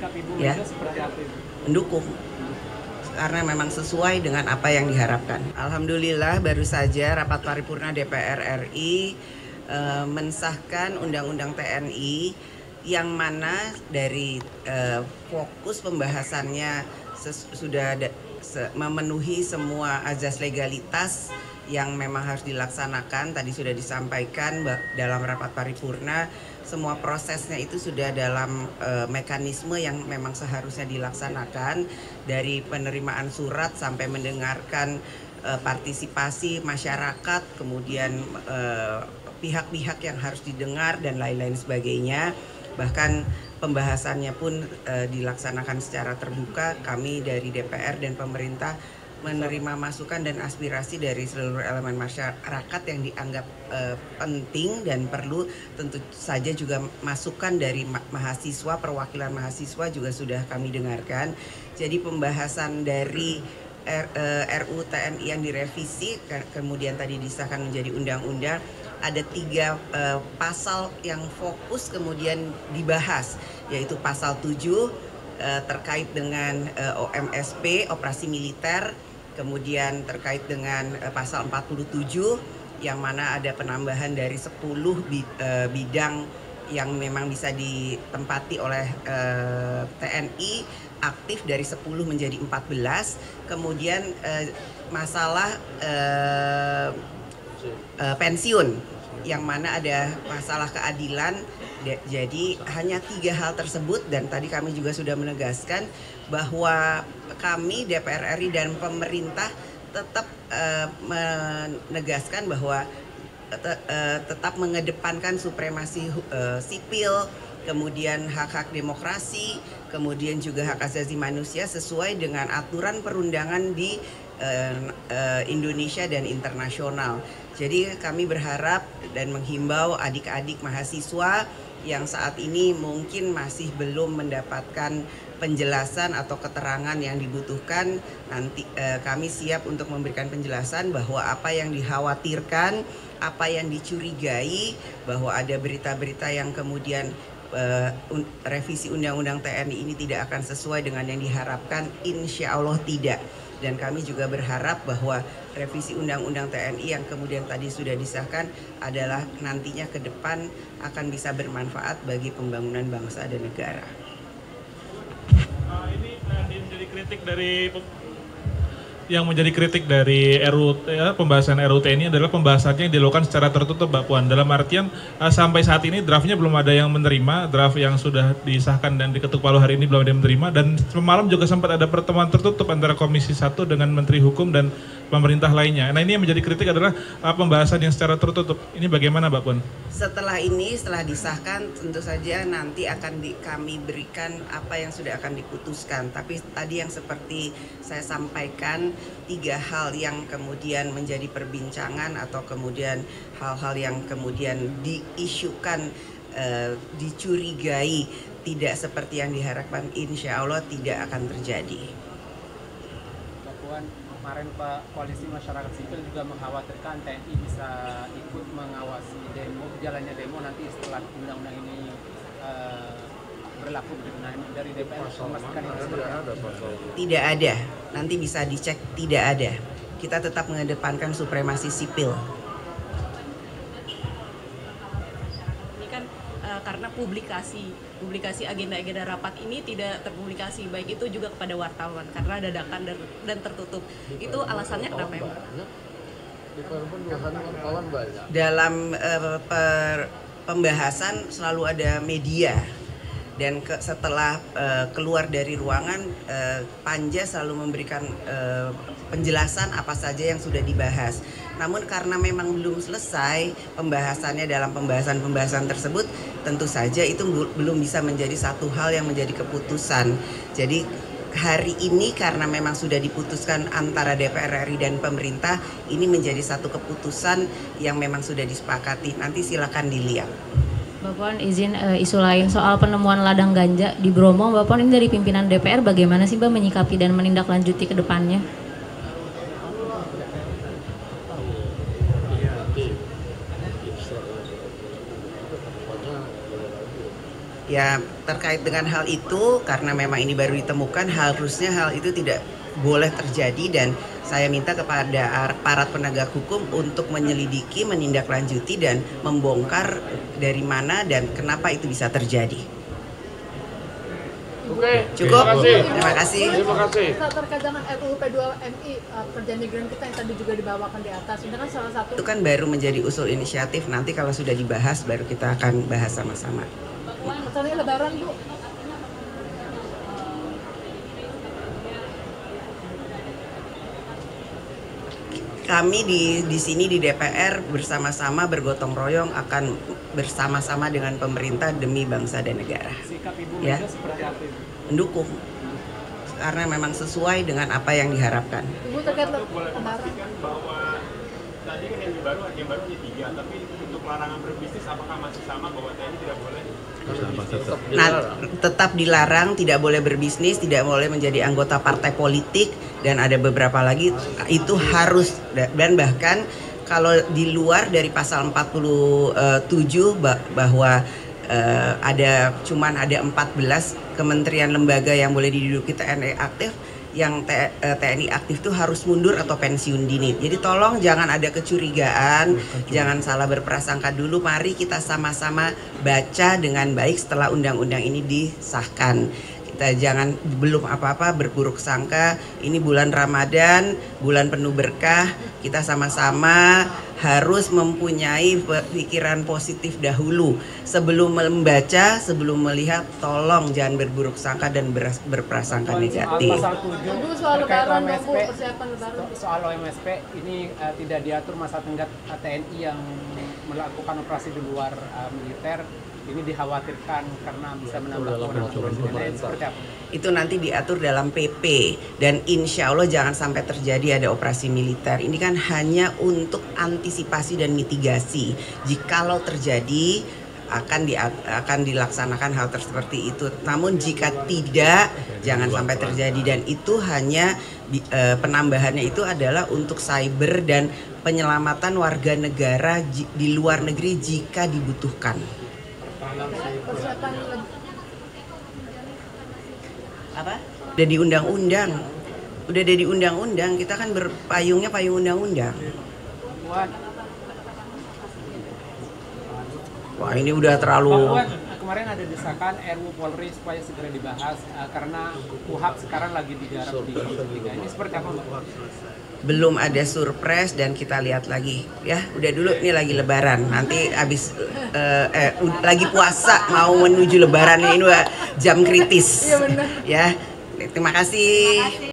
Sikap Ibu Ya, Mega seperti apa Ibu? mendukung karena memang sesuai dengan apa yang diharapkan. Alhamdulillah baru saja rapat paripurna DPR RI mensahkan Undang-Undang TNI yang mana dari fokus pembahasannya sudah memenuhi semua azas legalitas yang memang harus dilaksanakan. Tadi sudah disampaikan dalam rapat paripurna, semua prosesnya itu sudah dalam mekanisme yang memang seharusnya dilaksanakan, dari penerimaan surat sampai mendengarkan partisipasi masyarakat, kemudian pihak-pihak yang harus didengar dan lain-lain sebagainya. Bahkan pembahasannya pun dilaksanakan secara terbuka. Kami dari DPR dan pemerintah menerima masukan dan aspirasi dari seluruh elemen masyarakat yang dianggap penting dan perlu. Tentu saja juga masukan dari mahasiswa, perwakilan mahasiswa juga sudah kami dengarkan. Jadi pembahasan dari RUU TNI yang direvisi kemudian tadi disahkan menjadi undang-undang, ada 3 pasal yang fokus kemudian dibahas, yaitu pasal 7 terkait dengan OMSP, operasi militer, kemudian terkait dengan pasal 47 yang mana ada penambahan dari 10 bidang yang memang bisa ditempati oleh TNI aktif dari 10 menjadi 14. Kemudian masalah pensiun yang mana ada masalah keadilan. Jadi hanya 3 hal tersebut, dan tadi kami juga sudah menegaskan bahwa kami DPR RI dan pemerintah tetap menegaskan bahwa tetap mengedepankan supremasi sipil, kemudian hak-hak demokrasi, kemudian juga hak asasi manusia sesuai dengan aturan perundangan di Indonesia dan internasional. Jadi kami berharap dan menghimbau adik-adik mahasiswa yang saat ini mungkin masih belum mendapatkan penjelasan atau keterangan yang dibutuhkan, nanti kami siap untuk memberikan penjelasan bahwa apa yang dikhawatirkan, apa yang dicurigai bahwa ada berita-berita yang kemudian revisi Undang-Undang TNI ini tidak akan sesuai dengan yang diharapkan, insya Allah tidak. Dan kami juga berharap bahwa revisi Undang-Undang TNI yang kemudian tadi sudah disahkan adalah nantinya ke depan akan bisa bermanfaat bagi pembangunan bangsa dan negara. Ini menjadi kritik dari pembahasan RUU TNI adalah pembahasannya yang dilakukan secara tertutup, Mbak Puan. Dalam artian sampai saat ini draftnya belum ada yang menerima, draft yang sudah disahkan dan diketuk palu hari ini belum ada yang menerima, dan semalam juga sempat ada pertemuan tertutup antara Komisi 1 dengan Menteri Hukum dan pemerintah lainnya. Nah, ini yang menjadi kritik adalah pembahasan yang secara tertutup. Ini bagaimana, Mbak Puan? Setelah disahkan, tentu saja nanti akan kami berikan apa yang sudah akan diputuskan. Tapi tadi yang seperti saya sampaikan, 3 hal yang kemudian menjadi perbincangan atau kemudian hal-hal yang kemudian diisukan, dicurigai tidak seperti yang diharapkan, insya Allah tidak akan terjadi. Mbak Puan, kemarin Pak Koalisi Masyarakat Sipil juga mengkhawatirkan TNI bisa ikut mengawasi jalannya demo nanti setelah undang-undang ini berlaku. Nah, dari DPR memastikan itu seperti apa? Tidak ada, nanti bisa dicek, tidak ada. Kita tetap mengedepankan supremasi sipil. Ini kan karena publikasi agenda-agenda rapat ini tidak terpublikasi, baik itu juga kepada wartawan karena dadakan dan tertutup. Itu alasannya kenapa ya, Mbak? Dalam pembahasan selalu ada media, dan setelah keluar dari ruangan, Panja selalu memberikan penjelasan apa saja yang sudah dibahas. Namun karena memang belum selesai pembahasannya dalam pembahasan tersebut, tentu saja itu belum bisa menjadi satu hal yang menjadi keputusan. Jadi hari ini karena memang sudah diputuskan antara DPR RI dan pemerintah, ini menjadi satu keputusan yang memang sudah disepakati. Nanti silakan dilihat. Mbak Puan, izin isu lain soal penemuan ladang ganja di Bromo. Mbak Puan, ini dari pimpinan DPR bagaimana sih Mbak menyikapi dan menindaklanjuti ke depannya? Ya, terkait dengan hal itu, karena memang ini baru ditemukan, harusnya hal itu tidak boleh terjadi dan saya minta kepada aparat penegak hukum untuk menyelidiki, menindaklanjuti dan membongkar dari mana dan kenapa itu bisa terjadi. Oke, Cukup? terima kasih. Terima kasih. Terkait dengan RUU P2MI, kerja migran kita yang tadi juga dibawakan di atas, ini kan salah satu. Itu kan baru menjadi usul inisiatif, nanti kalau sudah dibahas baru kita akan bahas sama-sama. Masalahnya Lebaran, Bu. Kami di sini di DPR bersama-sama bergotong royong akan bersama-sama dengan pemerintah demi bangsa dan negara. Sikap Ibu Ya. Mega seperti apa Ibu? Mendukung karena memang sesuai dengan apa yang diharapkan. Ibu terkait Boleh Lebaran. memastikan bahwa tadi kan yang baru hanya 3, tapi untuk larangan berbisnis apakah masih sama bahwa TNI tidak boleh berbisnis? Nah, tetap dilarang, tidak boleh berbisnis, tidak boleh menjadi anggota partai politik, dan ada beberapa lagi itu harus, dan bahkan kalau di luar dari pasal 47 bahwa ada 14 kementerian lembaga yang boleh diduduki TNI aktif, yang TNI aktif itu harus mundur atau pensiun dini. Jadi tolong jangan ada kecurigaan, jangan salah berprasangka dulu. Mari kita sama-sama baca dengan baik setelah undang-undang ini disahkan. Kita jangan belum apa-apa berburuk sangka. Ini bulan Ramadan, bulan penuh berkah. Kita sama-sama harus mempunyai pikiran positif dahulu. Sebelum membaca, sebelum melihat, tolong jangan berburuk sangka dan berprasangka negatif. Pasal 7 Ibu soal terkait Lebaran, OMSP, Bu, persiapan Lebaran. soal OMSP ini tidak diatur masa tenggat TNI yang melakukan operasi di luar militer. Ini dikhawatirkan karena bisa menambah korban. Seperti apa? Itu nanti diatur dalam PP, dan insya Allah jangan sampai terjadi ada operasi militer. Ini kan hanya untuk antisipasi dan mitigasi. Jikalau terjadi akan dilaksanakan hal seperti itu. Namun jika tidak, jangan sampai terjadi, dan itu hanya penambahannya itu adalah untuk cyber dan penyelamatan warga negara di luar negeri jika dibutuhkan. Persiapan Apa? Udah di undang-undang. Udah ada di undang-undang, kita kan berpayungnya payung undang-undang. Wah, ini udah terlalu. Pak Puan, kemarin ada desakan RUU Polri supaya segera dibahas karena KUHP sekarang lagi digarap di Tiga. Ini seperti apa Pak? Belum ada surprise dan kita lihat lagi ya. Udah dulu, ini lagi lebaran. Nanti habis lagi puasa mau menuju lebaran, ini jam kritis. Iya benar. Ya. Terima kasih.